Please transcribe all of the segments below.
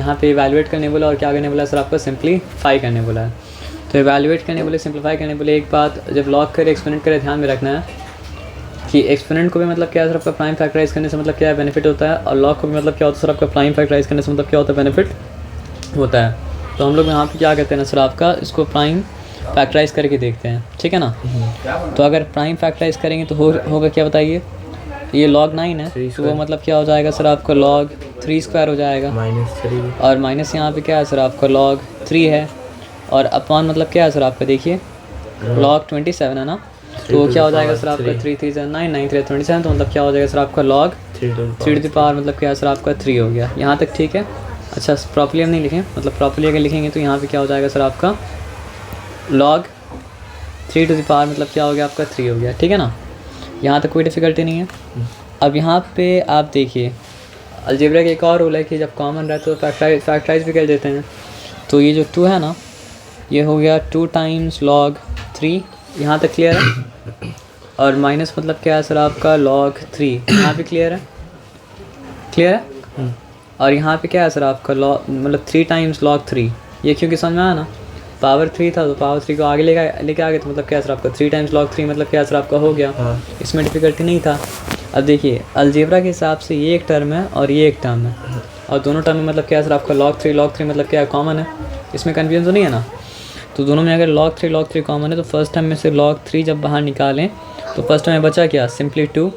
यहाँ पे इवैल्यूएट करने बोला और क्या करने बोला सर आपका सिंप्लीफाई करने बोला है। तो इवैल्यूएट करने बोले, सिंप्लीफाई करने बोले, एक बात जब लॉग करे एक्सपोनेंट करे ध्यान में रखना है कि एक्सपोनेंट को भी मतलब क्या है सर आपका प्राइम फैक्टराइज करने से मतलब क्या है बेनिफिट होता है, और लॉग को भी मतलब क्या होता है सर आपका प्राइम फैक्टराइज करने से मतलब क्या होता है बेनिफिट होता है। तो हम लोग यहाँ पे क्या करते हैं ना सर आपका इसको प्राइम फैक्टराइज करके देखते हैं, ठीक है ना। तो अगर प्राइम फैक्टराइज करेंगे तो होगा क्या बताइए, ये log 9 है तो वो मतलब क्या हो जाएगा सर आपका log 3 स्क्वायर हो जाएगा -3, और माइनस यहाँ पे क्या है सर आपका log 3 है, और अपॉन मतलब क्या है सर आपका देखिए log 27 है ना, तो क्या हो जाएगा सर आपका 3 3 9 9 3 27, तो मतलब क्या हो जाएगा सर आपका log 3 टू द पावर मतलब क्या है सर आपका 3 हो गया। यहाँ तक ठीक है। अच्छा प्रॉपर्ली हम नहीं लिखें, मतलब प्रॉपर्ली अगर लिखेंगे तो यहाँ पे क्या हो जाएगा सर आपका log 3 टू द पावर मतलब क्या हो गया आपका 3 हो गया, ठीक है ना। यहाँ तक कोई डिफ़िकल्टी नहीं है। अब यहाँ पे आप देखिए अलजेब्रा का एक और रूल है कि जब कॉमन रहता है तो फैक्टराइज भी कर देते हैं। तो ये जो 2 है ना ये हो गया 2 टाइम्स log 3, यहाँ तक क्लियर है। और माइनस मतलब क्या है सर आपका log 3, यहाँ पे क्लियर है, क्लियर है। और यहाँ पे क्या है सर आपका log मतलब 3 टाइम्स log 3, ये क्योंकि समझ में आया ना, पावर 3 था तो पावर 3 को आगे लेके आ गए तो मतलब क्या सर आपका 3 टाइम्स log 3 मतलब क्या सर आपका हो गया। इसमें डिफ़िकल्टी नहीं था। अब देखिए अलजेब्रा के हिसाब से ये एक टर्म है और ये एक टर्म है, और दोनों टर्म में मतलब क्या सर आपका log 3 मतलब क्या कॉमन है, इसमें कन्फ्यूजन तो नहीं है ना। तो दोनों में अगर log 3 कॉमन है तो फर्स्ट टर्म में से log 3 जब बाहर निकालें तो फर्स्ट टर्म में बचा क्या सिंपली 2,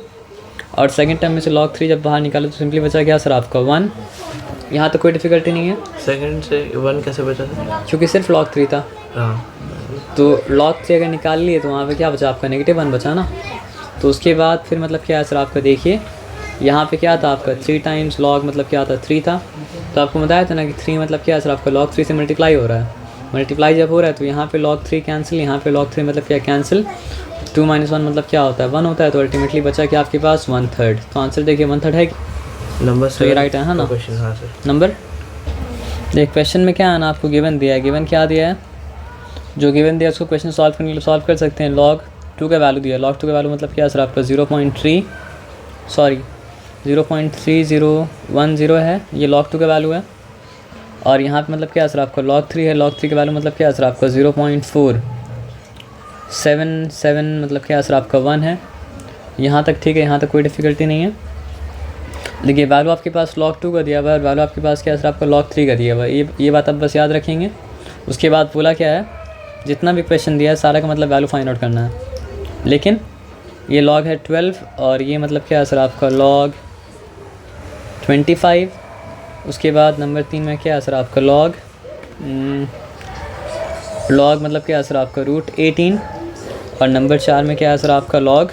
और सेकंड टर्म में से log 3 जब बाहर निकालें तो सिंपली बचा क्या सर आपका 1। यहाँ तो कोई डिफ़िकल्टी नहीं है। सेकंड से 1 कैसे बचा था, क्योंकि सिर्फ log 3 था। तो log 3 अगर निकाल लिए तो वहाँ पे क्या बचा आपका -1 बचा ना। तो उसके बाद फिर मतलब क्या है सर आपका देखिए यहाँ पे क्या था आपका 3 टाइम्स log मतलब क्या था 3 था। तो आपको बताया था ना कि 3 मतलब क्या है सर आपका log 3 से मल्टीप्लाई हो रहा है। मल्टीप्लाई जब हो रहा है तो यहाँ पे log 3 कैंसिल, यहाँ पे log 3 मतलब क्या कैंसिल, 2 - 1 मतलब क्या होता है 1 होता है। तो अल्टीमेटली बचा क्या आपके पास 1/3। तो आंसर देखिए 1/3 है नंबर। तो ये राइट है ना नंबर। देख क्वेश्चन में क्या है ना आपको गिवन दिया है, गिवन क्या दिया है, जो गिवन दिया है उसको क्वेश्चन सॉल्व करने के लिए सॉल्व कर सकते हैं। log 2 का वैल्यू दिया है, log 2 का वैल्यू मतलब क्या है सर आपका 0.3010 है, ये log 2 का वैल्यू है। और यहाँ पे मतलब क्या है सर आपका log 3 है, log 3 का वैल्यू मतलब क्या है सर आपका 0.477 मतलब क्या है सर आपका 1 है। यहाँ तक ठीक है, यहाँ तक कोई डिफ़िकल्टी नहीं है। देखिए वैल्यू आपके पास log 2 का दिया हुआ है, वैल्यू आपके पास क्या है सर आपका log 3 का दिया हुआ है, ये बात आप बस याद रखेंगे। उसके बाद बोला क्या है, जितना भी क्वेश्चन दिया है सारा का मतलब वैल्यू फाइंड आउट करना है। लेकिन ये log है 12 और ये मतलब क्या है सर आपका log 25। उसके बाद नंबर 3 में क्या है सर आपका log मतलब क्या है सर आपका √18, और नंबर 4 में क्या है सर आपका log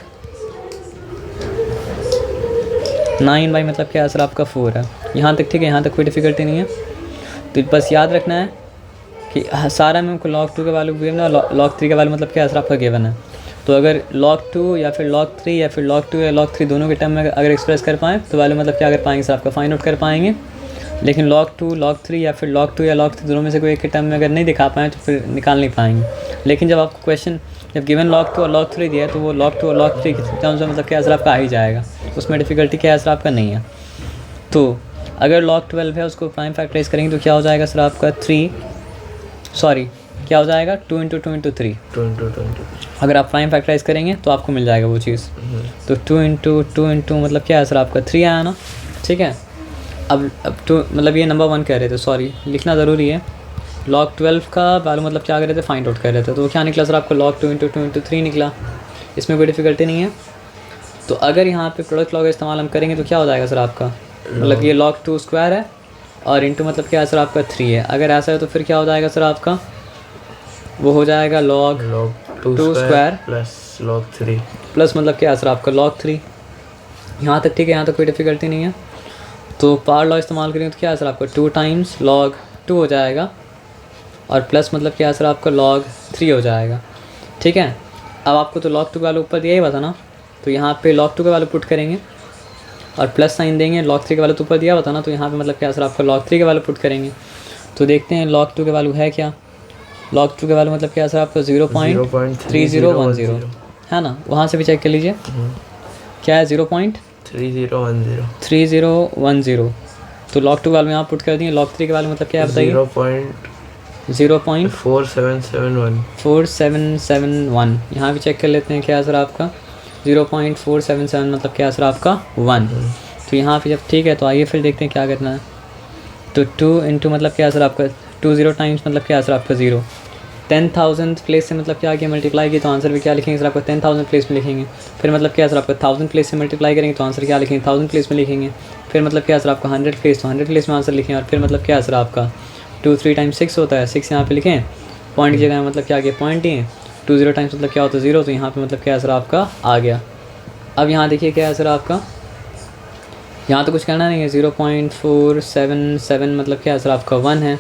9 बाई मतलब क्या है सर आपका 4 है। यहाँ तक ठीक है, यहाँ तक कोई डिफ़िकल्टी नहीं है। तो बस याद रखना है कि सारा में हमको log 2 का वैल्यू गिवन है, log 3 का वैल्यू मतलब क्या है सर आपका गिवन है। तो अगर log 2 या फिर log 3 या फिर log 2 या log 3 दोनों के टर्म में अगर एक्सप्रेस कर पाएँ तो वैल्यू मतलब क्या कर पाएंगे सर आपका फाइंड आउट कर पाएंगे। लेकिन log 2 log 3 या फिर log 2 या log 3 दोनों में से कोई एक के टर्म में अगर नहीं दिखा पाएँ तो फिर निकाल नहीं पाएंगे। लेकिन जब आपको क्वेश्चन जब गिवन log 2 और log 3 दिया है तो वो log 2 और log 3 के टर्म्स में मतलब क्या सर आपका आ ही जाएगा, उसमें डिफ़िकल्टी क्या है सर आपका नहीं है। तो अगर log 12 है उसको प्राइम फैक्टराइज करेंगे तो क्या हो जाएगा सर आपका क्या हो जाएगा 2 × 2 × 3 अगर आप प्राइम फैक्टराइज करेंगे तो आपको मिल जाएगा वो चीज़। तो 2 × 2 × मतलब क्या है सर आपका 3 आया ना, ठीक है। अब 2 मतलब ये नंबर 1 कह रहे थे, सॉरी लिखना ज़रूरी है। log 12 का वैल्यू मतलब क्या कर रहे थे फाइंड आउट कर रहे थे, तो क्या निकला सर आपको log 2 × 2 × 3 निकला, इसमें कोई डिफ़िकल्टी नहीं है। तो अगर यहाँ पे प्रोडक्ट लॉ का इस्तेमाल हम करेंगे तो क्या हो जाएगा सर आपका, मतलब ये log 2 स्क्वायर है और इंटू मतलब क्या है सर आपका 3 है। अगर ऐसा है तो फिर क्या हो जाएगा सर आपका, वो हो जाएगा log 2 square plus log 3 plus मतलब क्या है सर आपका log 3। यहाँ तक ठीक है, यहाँ तक कोई डिफ़िकल्टी नहीं है। तो पावर लॉ इस्तेमाल करेंगे तो क्या है सर आपका 2 टाइम्स log 2 हो जाएगा और प्लस मतलब क्या है सर आपका log 3 हो जाएगा, ठीक है। अब आपको तो log 2 का वैल्यू ऊपर दिया ही हुआ था ना, तो यहाँ पे log 2 का वैल्यू पुट करेंगे और प्लस साइन देंगे। log 3 का वैल्यू तो ऊपर दिया हुआ था ना, तो यहाँ पे मतलब क्या सर आपका log 3 का वैल्यू पुट करेंगे। तो देखते हैं log 2 का वैल्यू है क्या। log 2 का वैल्यू मतलब क्या सर आपका 0.3010 है ना, वहाँ से भी चेक कर लीजिए क्या है 0.3010। तो तो log 2 वैल्यू यहाँ पुट कर दिए, log 3 के वैल्यू मतलब क्या है बताइए? 0.4771 4771। यहाँ भी चेक कर लेते हैं क्या आंसर आपका 0.477 मतलब क्या आंसर आपका 1। तो यहाँ पे जब ठीक है तो आइए फिर देखते हैं क्या करना है। तो 2 इंटू मतलब क्या आंसर आपका 20 टाइम्स मतलब क्या आंसर आपका 0। 10,000 प्लेस से मतलब क्या किया मल्टीप्लाई की तो आंसर भी क्या लिखेंगे सर आपका 10,000 प्लेस में लिखेंगे। फिर मतलब क्या सर आपका 1000 प्लेस से मल्टीप्लाई करेंगे तो आंसर क्या लिखेंगे 1000 प्लेस में लिखेंगे। फिर मतलब क्या सर आपका 100 प्लेस तो 100 प्लेस में आंसर लिखेंगे। और फिर मतलब क्या सर आपका 2 3 टाइम्स 6 होता है, 6 यहाँ पे लिखें, पॉइंट की जगह मतलब क्या किया पॉइंट ही है। 20 टाइम्स मतलब क्या होता है 0, तो यहाँ पे मतलब क्या सर आपका आ गया। अब यहाँ देखिए क्या है सर आपका, यहाँ तो कुछ करना नहीं है, 0.477 मतलब क्या है सर आपका 1 है।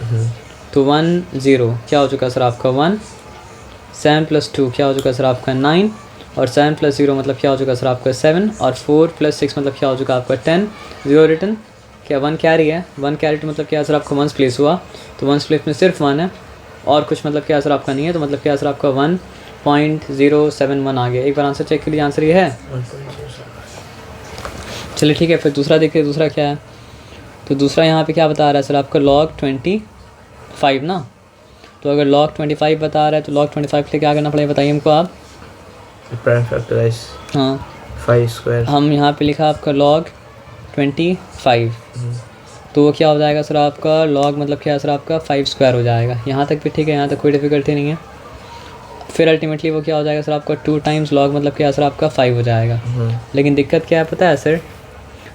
तो 1 0 क्या हो चुका सर आपका 1, 7 + 2 क्या हो चुका सर आपका 9, और 7 + 0 मतलब क्या हो चुका सर आपका 7, और 4 + 6 मतलब क्या हो चुका आपका 10। 0 रिटर्न क्या 1 कैरी है, 1 कैरी तो मतलब क्या सर आपका 1 प्लेस हुआ, तो 1 प्लेस में सिर्फ 1 है और कुछ मतलब क्या सर आपका नहीं है, तो मतलब क्या सर आपका 1.071 आ गया। एक बार आंसर चेक करिए, आंसर ये है। चलिए ठीक है, फिर दूसरा देखिए, दूसरा क्या है। तो दूसरा यहाँ पे क्या बता रहा है सर आपका log 25 ना। तो अगर log 25 बता रहा है तो log 25 के लिए क्या करना पड़ेगा बताइए हमको आप। प्राइम फैक्टराइज हाँ 5 स्क्वायर। हम यहाँ पे लिखा आपका log 25, तो वो क्या हो जाएगा सर आपका log मतलब क्या सर आपका 5 स्क्वायर हो जाएगा। यहाँ तक भी ठीक है, यहाँ तक कोई डिफिकल्टी नहीं है। फिर अल्टीमेटली वो क्या हो जाएगा सर आपका 2 टाइम्स log मतलब क्या सर आपका 5 हो जाएगा। लेकिन दिक्कत क्या है पता है सर,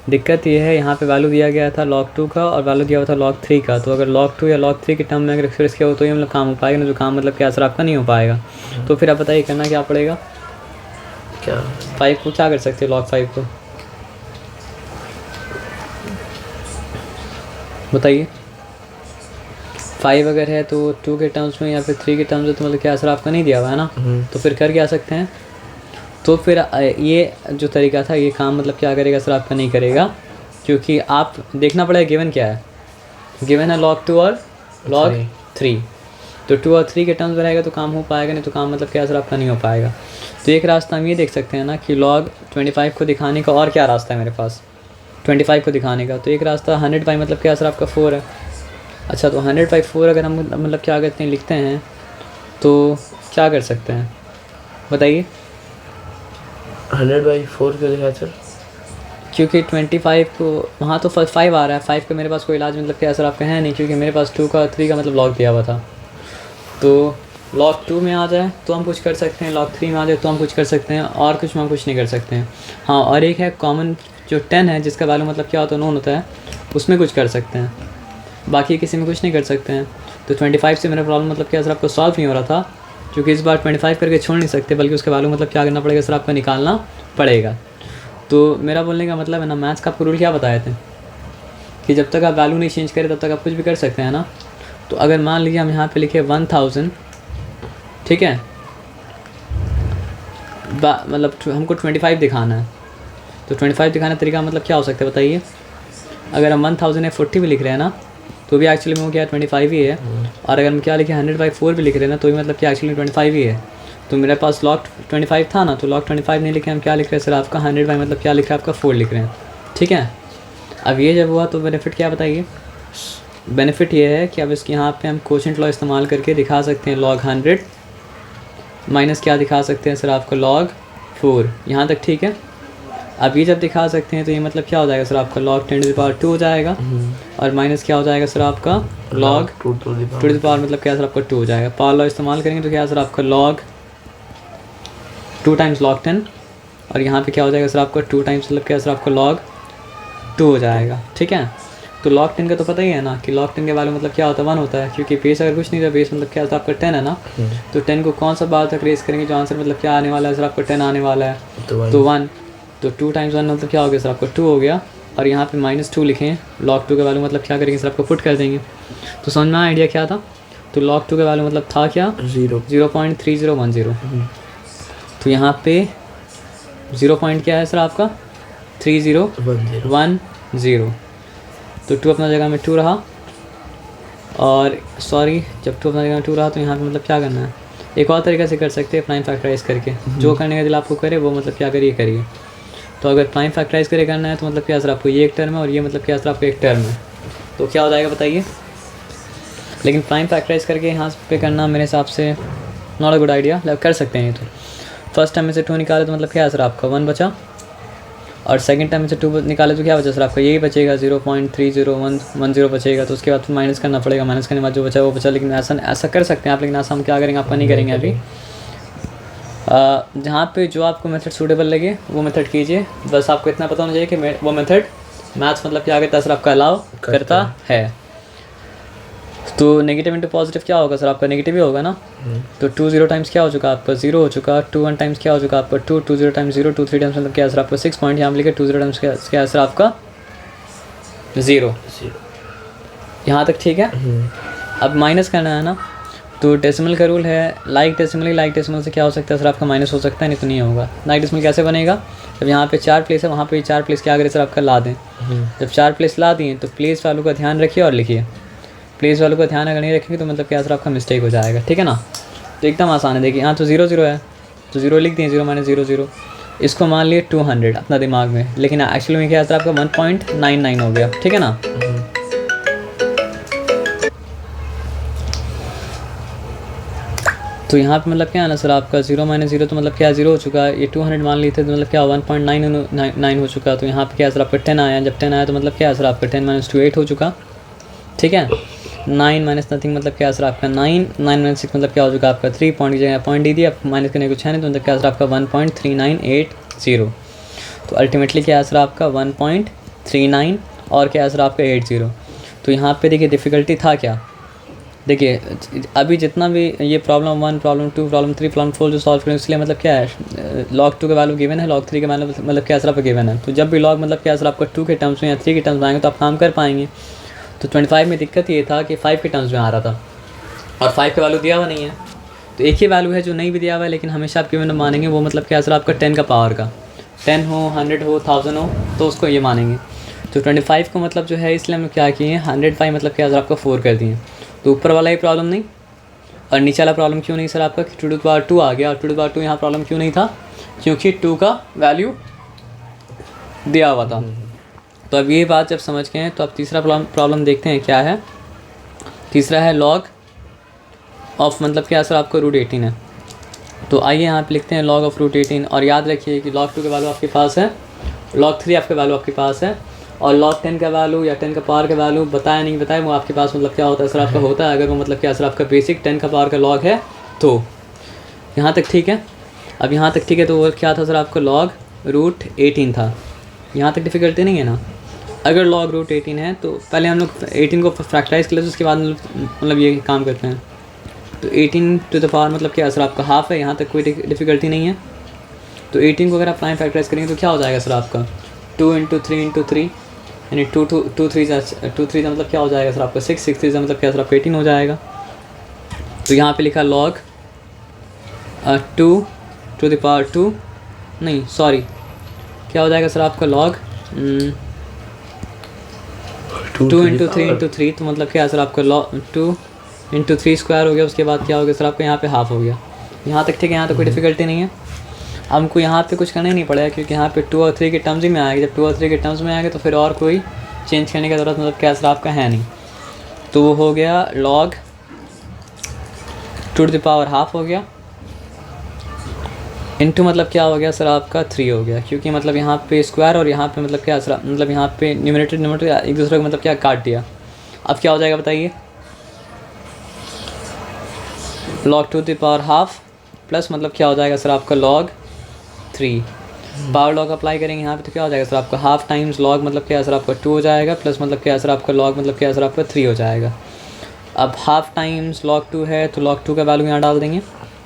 दिक्कत ये है यहाँ पे वैल्यू दिया गया था log 2 का और वैल्यू दिया हुआ था log 3 का। तो अगर log 2 या log 3 के टर्म में अगर एक्सप्रेस किया हो तो ये मतलब काम हो पाएगा ना, जो काम मतलब क्या सर आपका नहीं हो पाएगा। तो फिर आप बताइए करना क्या पड़ेगा। क्या 5 को क्या कर सकते हैं log 5 को बताइए। 5 अगर है तो 2 के टर्म्स में या फिर 3 के टर्म्स में तो मतलब क्या सर आपका नहीं दिया हुआ है ना। तो फिर कर क्या सकते हैं, तो फिर ये जो तरीका था ये काम मतलब क्या करेगा सर आपका नहीं करेगा, क्योंकि आप देखना पड़ेगा गिवन क्या है। गिवन है log 2 और log 3, तो 2 और 3 के टर्म्स में रहेगा तो काम हो पाएगा, नहीं तो काम मतलब क्या सर आपका नहीं हो पाएगा। तो एक रास्ता हम ये देख सकते हैं ना कि log 25 को दिखाने का और क्या रास्ता है मेरे पास 25 को दिखाने का। तो एक रास्ता 100 बाई मतलब क्या सर आपका 4 है। अच्छा तो 100/4 अगर हम मतलब क्या कहते हैं लिखते हैं तो क्या कर सकते हैं बताइए। 100/4 क्यों लिखा सर? क्योंकि 25 को वहाँ तो 5 आ रहा है, 5 का मेरे पास कोई इलाज मतलब क्या सर आपका है नहीं, क्योंकि मेरे पास 2 का 3 का मतलब log दिया हुआ था। तो log 2 में आ जाए तो हम कुछ कर सकते हैं, log 3 में आ जाए तो हम कुछ कर सकते हैं, और कुछ में हम कुछ नहीं कर सकते हैं। हाँ और एक है कॉमन जो 10 है जिसका वैल्यू मतलब क्या होता है नोन होता है, उसमें कुछ कर सकते हैं, बाकी किसी में कुछ नहीं कर सकते हैं। तो 25 से मेरा प्रॉब्लम मतलब क्या सर आपको सॉल्व नहीं हो रहा था, क्योंकि इस बार 25 करके छोड़ नहीं सकते, बल्कि उसका वैल्यू मतलब क्या करना पड़ेगा सर आपको निकालना पड़ेगा। तो मेरा बोलने का मतलब है ना, मैथ्स का आपको रूल क्या बताए थे कि जब तक आप वैल्यू नहीं चेंज करें तब तक आप कुछ भी कर सकते हैं ना। तो अगर मान लीजिए हम यहाँ पे लिखे 1000, ठीक है, मतलब हमको 25 दिखाना है, तो 25 दिखाने का तरीका मतलब क्या हो सकता है बताइए। अगर हम 1040 भी लिख रहे हैं ना तो भी एक्चुअली में वो क्या 25 ही है, और अगर हम क्या लिखे 100/4 भी लिख रहे हैं ना तो भी मतलब क्या एक्चुअली 25 ही है। तो मेरे पास log 25 था ना, तो log 25 नहीं लिखे, हम क्या लिख रहे हैं सर आपका 100 मतलब क्या लिख रहे हैं आपका 4 लिख रहे हैं, ठीक है। अब ये जब हुआ तो बेनिफिट क्या बताइए। बेनिफिट ये है कि अब इसके यहाँ पे हम कोशेंट लॉ इस्तेमाल करके दिखा सकते हैं log 100 माइनस क्या दिखा सकते हैं सर आपका log 4, यहाँ तक ठीक है। अब ये जब दिखा सकते हैं तो ये मतलब क्या हो जाएगा सर आपका log 10⁻2 हो जाएगा, और माइनस क्या हो जाएगा सर आपका log 2 मतलब क्या सर आपका 2 हो जाएगा। पावर लॉ इस्तेमाल करेंगे तो क्या सर आपका log 2 टाइम्स log 10, और यहाँ पे क्या हो जाएगा सर आपका 2 टाइम्स मतलब क्या सर आपका log 2 हो जाएगा, ठीक है। तो log 10 का तो पता ही है ना कि log 10 के वैल्यू मतलब क्या होता है 1 होता है, क्योंकि बेस अगर कुछ नहीं था, बेस मतलब क्या होता है आपका 10 है ना। तो 10 को कौन सा बार तक रेस करेंगे जो आंसर मतलब क्या आने वाला है सर आपका 10 आने वाला है, तो 1। तो 2 टाइम्स 1 मतलब क्या हो गया सर आपका 2 हो गया, और यहाँ पे -2 लिखें, log 2 का वैल्यू मतलब क्या करेंगे सर आपको पुट कर देंगे। तो समझ में आइडिया क्या था। तो log 2 का वैल्यू मतलब था क्या 0.3010। तो यहाँ पे 0 पॉइंट क्या है सर आपका 3010। तो 2 अपना जगह में 2 रहा, और सॉरी जब 2 अपना जगह में 2 रहा तो यहाँ पे मतलब क्या करना है, एक और तरीके से कर सकते हैं प्राइम फैक्टराइज करके। जो करने का दिल आपको करे वो मतलब क्या करिए। तो अगर प्राइम फैक्टराइज करके करना है तो मतलब क्या सर आपको ये एक टर्म है, और ये मतलब क्या सर आपको एक टर्म है, तो क्या हो जाएगा बताइए। लेकिन प्राइम फैक्टराइज करके यहाँ पे करना मेरे हिसाब से नॉट अ गुड आइडिया, मतलब कर सकते हैं ये तो। फर्स्ट टाइम में से 2 निकाले तो मतलब क्या है सर आपका 1 बचा, और सेकंड टाइम में से 2 निकाले तो क्या बचा सर आपका यही बचेगा 0.3010 बचेगा। तो उसके बाद फिर माइनस करना पड़ेगा, माइनस करने के बाद जो बचा वो बचा। लेकिन ऐसा कर सकते हैं आप, लेकिन ऐसा हम क्या करेंगे आपका नहीं करेंगे अभी। जहाँ पे जो आपको मेथड सूटेबल लगे वो मेथड कीजिए, बस आपको इतना पता होना चाहिए कि वो मेथड मैथ्स मतलब क्या करता है सर आपका अलाउ करता है। तो नेगेटिव इंटू पॉजिटिव क्या होगा सर आपका नेगेटिव ही होगा ना। तो 2 0 टाइम्स क्या हो चुका आपका 0 हो चुका, 2 1 टाइम्स क्या हो चुका आपका 2, 2 0 टाइम्स 0, 2 3 टाइम्स मतलब क्या सर आपका 6 पॉइंट, यहाँ पे लिखे 2 0 टाइम्स क्या सर आपका 0। यहाँ तक ठीक है। अब माइनस करना है ना, तो डेसिमल का रूल है लाइक डेसिमल से क्या हो सकता है सर आपका माइनस हो सकता है, नहीं तो नहीं होगा। लाइक डेसिमल कैसे बनेगा, जब यहाँ पे 4 प्लेस है वहाँ पे 4 प्लेस क्या करें सर आपका ला दें। जब 4 प्लेस ला दिए तो प्लेस वालों का ध्यान रखिए और लिखिए। प्लेस वालों का ध्यान अगर नहीं रखेंगे तो मतलब क्या सर आपका मिस्टेक हो जाएगा, ठीक है ना। तो एकदम आसान है, देखिए यहाँ तो 0 0 है तो 0 लिख दिए, 0 - 0 0। इसको मान लिए 200 अपना दिमाग में, लेकिन एक्चुअली में क्या सर आपका 1.99 हो गया, ठीक है ना। तो यहाँ पे मतलब क्या है ना सर आपका 0 - 0 तो मतलब क्या 0 हो चुका है। ये 200 मान लिए थे तो मतलब क्या 1.99 हो चुका। तो यहाँ पे क्या सर आपका 10 आया, जब 10 आया तो मतलब क्या है सर आपका 10 - 2 8 हो चुका, ठीक है। 9 - नथिंग मतलब क्या सर आपका 9, 9 - 6 मतलब क्या हो चुका आपका 3 पॉइंट की जगह पॉइंट दे दिया, माइनस करने कुछ है नहीं तो मतलब क्या सर आपका 1.3980। तो अल्टीमेटली क्या है सर आपका 1.39 और क्या है सर आपका 80। तो यहाँ पे देखिए डिफ़िकल्टी था क्या, देखिए अभी जितना भी ये प्रॉब्लम 1 प्रॉब्लम 2 प्रॉब्लम 3 प्रॉब्लम 4 जो सॉल्व करें इसलिए मतलब क्या है log 2 का वैल्यू गिवन है, log 3 का वैल्यू मतलब क्या सर आपका गिवन है। तो जब भी log मतलब क्या सर आपका 2 के टर्म्स में या 3 के टर्म्स में आएंगे तो आप काम कर पाएंगे। तो 25 में दिक्कत ये था कि 5 के टर्म्स में आ रहा था और 5 का वैल्यू दिया हुआ नहीं है। तो एक ही वैल्यू है जो नहीं भी दिया हुआ है, लेकिन हमेशा आप गिवन मानेंगे वो मतलब क्या सर आपका 10 का पावर का, 10 हो 100 हो 1000 हो तो उसको ये मानेंगे। तो 25 को मतलब जो है इसलिए हम क्या किए 105 मतलब क्या सर आपका 4 कर दिए। तो ऊपर वाला ही प्रॉब्लम नहीं और नीचे वाला प्रॉब्लम क्यों नहीं सर आपका 2 आ गया, और 2 यहाँ प्रॉब्लम क्यों नहीं था क्योंकि 2 का वैल्यू दिया हुआ था। तो अब ये बात जब समझ गए हैं तो अब तीसरा प्रॉब्लम देखते हैं क्या है। तीसरा है log ऑफ मतलब क्या सर आपको √18 है। तो आइए यहाँ पे लिखते हैं log ऑफ √18 और याद रखिए कि log 2 का वैल्यू आपके पास है, log 3 आपका वैल्यू आपके पास है और log 10 का वैल्यू या 10 का पावर का वैल्यू बताया नहीं बताया वो आपके पास मतलब क्या होता है सर आपका होता है अगर वो मतलब क्या सर आपका बेसिक 10 का पावर का log है तो। यहाँ तक ठीक है। अब यहाँ तक ठीक है तो वो क्या था सर आपका log √18 था। यहाँ तक डिफ़िकल्टी नहीं है ना। अगर log √18 है तो पहले हम लोग 18 को फैक्टराइज कर लेते उसके बाद मतलब ये काम करते हैं। तो 18 टू द पावर मतलब क्या सर आपका हाफ है, यहाँ तक कोई डिफ़िकल्टी नहीं है। तो 18 को अगर आप प्राइम फैक्टराइज करेंगे तो क्या हो जाएगा सर आपका 2 × 3 × 3 यानी 2 3 मतलब क्या हो जाएगा सर आपका 6 3 मतलब क्या सर आपका 18 हो जाएगा। तो यहाँ पे लिखा log 2 टू द पावर 2 नहीं सॉरी क्या हो जाएगा सर आपका log 2 × 3 × 3 तो मतलब क्या सर आपका log 2 × 3 स्क्वायर हो गया। उसके बाद क्या हो गया सर आपका यहाँ पे हाफ हो गया। यहाँ तक ठीक है, यहाँ तक कोई डिफ़िकल्टी नहीं है। हमको यहाँ पे कुछ करना ही नहीं पड़ेगा क्योंकि यहाँ पे 2 और 3 के टर्म्स ही में आएगा। जब 2 और 3 के टर्म्स में आएगा तो फिर और कोई चेंज करने की ज़रूरत मतलब क्या सर आपका है नहीं। तो वो हो गया log 2 to the power half हो गया इनटू मतलब क्या हो गया सर आपका 3 हो गया क्योंकि मतलब यहाँ पे स्क्वायर और यहाँ पे मतलब क्या सर मतलब यहाँ पे न्यूमरेटर एक दूसरे को मतलब क्या काट दिया। अब क्या हो जाएगा बताइए log 2 to the power half plus मतलब क्या हो जाएगा सर आपका log 3 पावर लॉग अप्लाई करेंगे यहाँ पे तो क्या हो जाएगा सर आपका हाफ टाइम्स log मतलब क्या सर आपका 2 हो जाएगा प्लस मतलब क्या सर आपका log मतलब क्या सर आपका 3 हो जाएगा। अब हाफ टाइम्स log 2 है तो log 2 का वैल्यू यहाँ डाल देंगे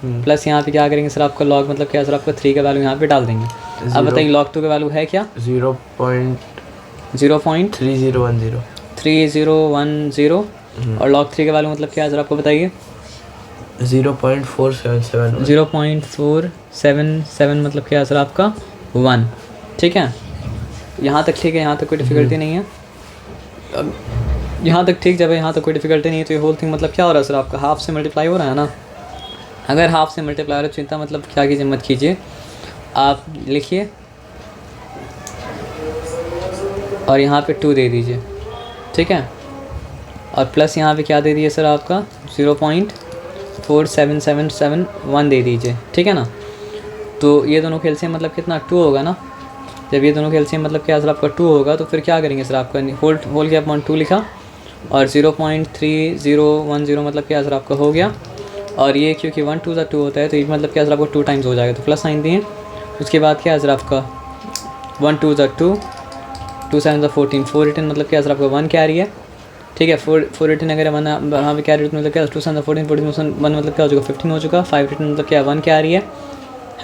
प्लस यहाँ पे क्या करेंगे सर आपका log मतलब क्या सर आपका 3 का वैल्यू यहाँ पे डाल देंगे। अब बताइए log 2 का वैल्यू है क्या 0.3010 और log 3 का वैल्यू मतलब क्या है सर आपको बताइए 0.477 मतलब क्या है सर आपका 1। ठीक है, यहाँ तक ठीक है, यहाँ तक कोई डिफ़िकल्टी नहीं है। यहाँ तक ठीक जब यहाँ तक कोई डिफ़िकल्टी नहीं है तो ये होल थिंग मतलब क्या हो रहा है सर आपका हाफ से मल्टीप्लाई हो रहा है ना। अगर हाफ से मल्टीप्लाई हो रहा है चिंता मतलब क्या कीजिए मत कीजिए, आप लिखिए और यहाँ पे 2 दे दीजिए। ठीक है, और प्लस यहाँ पे क्या दे दिए सर आपका 0.477771 दे दीजिए, ठीक है ना। तो ये दोनों खेल से मतलब कितना 2 होगा ना। जब ये दोनों खेल से मतलब क्या सर आपका 2 होगा तो फिर क्या करेंगे सर आपका होल के अपॉन 2 लिखा और 0.3010 मतलब क्या सर आपका हो गया। और ये क्योंकि 1 2 2 होता है तो ये मतलब क्या सर आपको 2 टाइम्स हो जाएगा, तो प्लस साइन दिए। उसके बाद क्या सर आपका 1 2 2 2 7 14 4 रिटर्न मतलब क्या सर आपका 1 कैरी है, ठीक है। 4 रिटर्न अगर 1 यहाँ पे कैरी मतलब क्या 2 7 14 14 1 मतलब क्या हो चुका 15 हो चुका। 5 रिटर्न मतलब क्या 1 कैरी है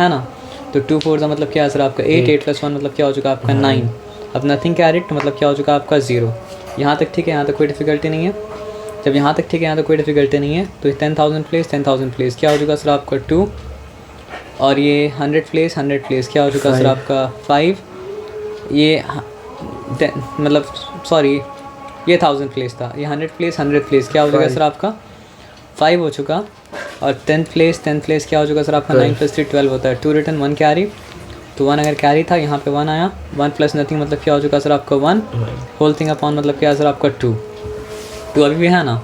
ना। तो 2 4 का मतलब क्या है सर आपका 8 8 + 1 मतलब क्या हो चुका आपका 9। अब नथिंग कैरिड तो मतलब क्या हो चुका आपका 0। यहाँ तक ठीक है, यहाँ तक कोई डिफिकल्टी नहीं है। जब यहाँ तक ठीक है, यहाँ तक कोई डिफिकल्टी नहीं है तो 10,000 प्लेस क्या हो चुका सर आपका 2। और ये 100 प्लेस क्या हो चुका सर आपका 5। ये मतलब सॉरी ये 1000 प्लेस था, ये 100 प्लेस क्या हो चुका सर आपका 5 हो चुका। और 10th प्लेस क्या हो चुका सर आपका 9 + 3 12 होता है। 2 रिटर्न 1 कैरी, तो 1 अगर कैरी था यहाँ पे 1 आया। 1 + नथिंग मतलब क्या हो चुका सर आपका 1 होल थिंग अपॉन मतलब क्या सर आपका 2 अभी भी है ना।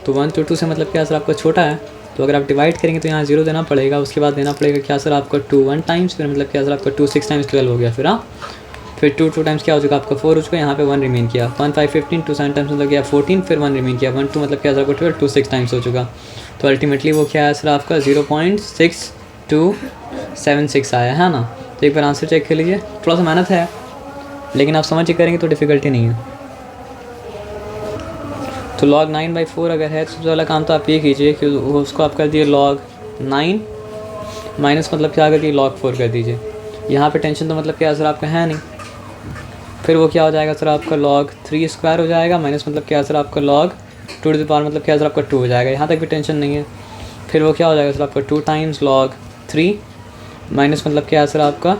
तो 1 to 2 से मतलब क्या सर आपका छोटा है, तो अगर आप डिवाइड करेंगे तो यहाँ 0 देना पड़ेगा। उसके बाद देना पड़ेगा क्या सर आपका 2 1 टाइम्स, फिर मतलब क्या सर आपका 2 6 टाइम्स 12 हो गया। फिर फिर 2 2 टाइम्स क्या हो चुका आपका 4 हो चुका। यहाँ पे 1 रिमेन किया। 1 5 15 2 7 टाइम्स मतलब क्या 14, फिर 1 रिमेन किया। 1 2 मतलब क्या सर आपका 12 2 6 टाइम्स हो चुका। तो अल्टीमेटली वो क्या है सर आपका 0.6276 आया है ना। तो एक बार आंसर चेक कर लीजिए। थोड़ा सा मेहनत है लेकिन आप समझ के करेंगे तो डिफ़िकल्टी नहीं है। तो log 9/4 अगर है तो सबसे पहला काम तो आप ये कीजिए कि उसको आप कर दिए log 9 माइनस मतलब क्या कर दिए log 4 कर दीजिए। यहाँ पे टेंशन तो मतलब क्या सर आपका है नहीं। फिर वो क्या हो जाएगा सर आपका log 3 स्क्वायर हो जाएगा माइनस मतलब क्या सर आपका log 2 to the power मतलब क्या सर आपका 2 हो जाएगा। यहाँ तक भी टेंशन नहीं है। फिर वो क्या हो जाएगा सर आपका 2 टाइम्स log 3 माइनस मतलब क्या सर आपका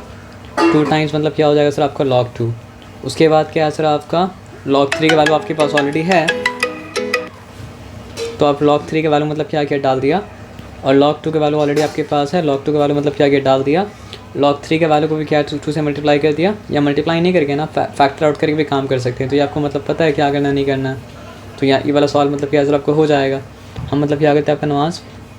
2 टाइम्स मतलब क्या हो जाएगा सर आपका log 2। उसके बाद क्या है सर आपका log 3 का वैल्यू आपके पास ऑलरेडी है तो आप log 3 के वैल्यू मतलब क्या किया डाल दिया। और log 2 के वैल्यू ऑलरेडी आपके पास है। log 2 के वैल्यू मतलब क्या किया डाल दिया। log 3 के वैल्यू को भी क्या 2 से मल्टीप्लाई कर दिया, या मल्टीप्लाई नहीं करके ना फैक्टर आउट करके भी काम कर सकते हैं। तो ये आपको मतलब पता है क्या करना नहीं करना। तो यहाँ ये वाला सवाल मतलब क्या सर आपको हो जाएगा। हम मतलब क्या करते हैं आपका नमाज